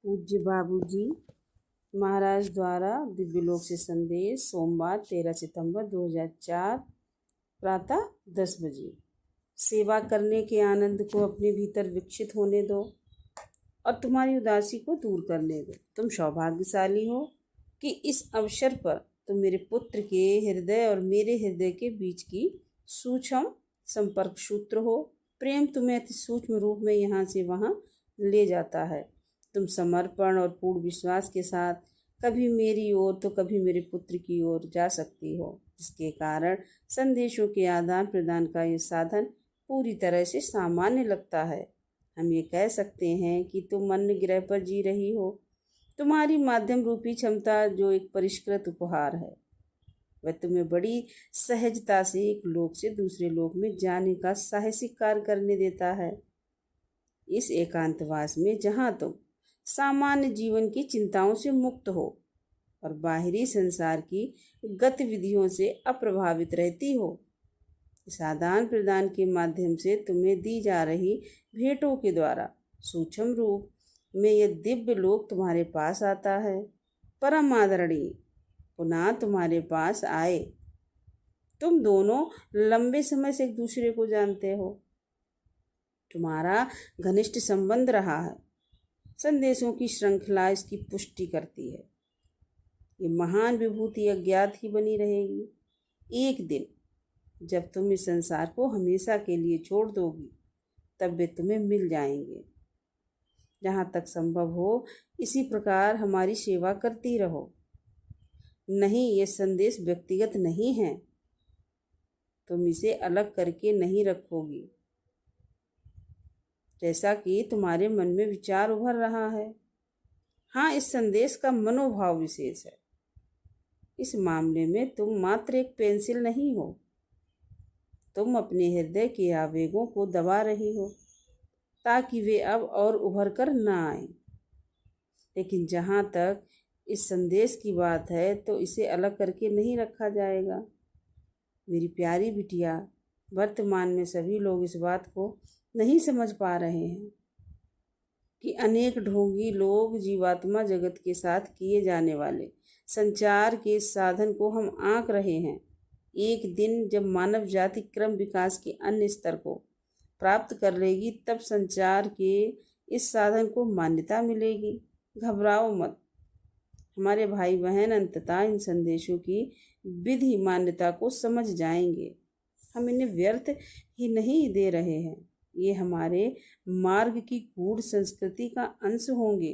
पूज्य बाबूजी महाराज द्वारा दिव्यलोक से संदेश सोमवार 13 सितंबर 2004 प्रातः 10 बजे। सेवा करने के आनंद को अपने भीतर विकसित होने दो और तुम्हारी उदासी को दूर करने दो। तुम सौभाग्यशाली हो कि इस अवसर पर तुम मेरे पुत्र के हृदय और मेरे हृदय के बीच की सूक्ष्म संपर्क सूत्र हो। प्रेम तुम्हें अति सूक्ष्म रूप में यहाँ से वहाँ ले जाता है। तुम समर्पण और पूर्ण विश्वास के साथ कभी मेरी ओर तो कभी मेरे पुत्र की ओर जा सकती हो, जिसके कारण संदेशों के आदान प्रदान का ये साधन पूरी तरह से सामान्य लगता है। हम ये कह सकते हैं कि तुम अन्य ग्रह पर जी रही हो। तुम्हारी माध्यम रूपी क्षमता जो एक परिष्कृत उपहार है, वह तुम्हें बड़ी सहजता से एक लोक से दूसरे लोक में जाने का साहसिक कार्य करने देता है। इस एकांतवास में जहाँ तुम सामान्य जीवन की चिंताओं से मुक्त हो और बाहरी संसार की गतिविधियों से अप्रभावित रहती हो, इस आदान प्रदान के माध्यम से तुम्हें दी जा रही भेंटों के द्वारा सूक्ष्म रूप में यह दिव्य लोक तुम्हारे पास आता है। परम आदरणीय पुनः तुम्हारे पास आए। तुम दोनों लंबे समय से एक दूसरे को जानते हो। तुम्हारा घनिष्ठ संबंध रहा है। संदेशों की श्रृंखला इसकी पुष्टि करती है। ये महान विभूति अज्ञात ही बनी रहेगी। एक दिन जब तुम इस संसार को हमेशा के लिए छोड़ दोगी, तब वे तुम्हें मिल जाएंगे। जहाँ तक संभव हो इसी प्रकार हमारी सेवा करती रहो। नहीं, ये संदेश व्यक्तिगत नहीं है। तुम इसे अलग करके नहीं रखोगी, जैसा कि तुम्हारे मन में विचार उभर रहा है। हाँ, इस संदेश का मनोभाव विशेष है। इस मामले में तुम मात्र एक पेंसिल नहीं हो। तुम अपने हृदय के आवेगों को दबा रही हो ताकि वे अब और उभर कर न आए। लेकिन जहाँ तक इस संदेश की बात है तो इसे अलग करके नहीं रखा जाएगा। मेरी प्यारी बिटिया, वर्तमान में सभी लोग इस बात को नहीं समझ पा रहे हैं कि अनेक ढोंगी लोग जीवात्मा जगत के साथ किए जाने वाले संचार के साधन को हम आंक रहे हैं। एक दिन जब मानव जाति क्रम विकास के अन्य स्तर को प्राप्त कर लेगी, तब संचार के इस साधन को मान्यता मिलेगी। घबराओ मत। हमारे भाई बहन अंततः इन संदेशों की विधि मान्यता को समझ जाएंगे। हम इन्हें व्यर्थ ही नहीं दे रहे हैं। ये हमारे मार्ग की गूढ़ संस्कृति का अंश होंगे।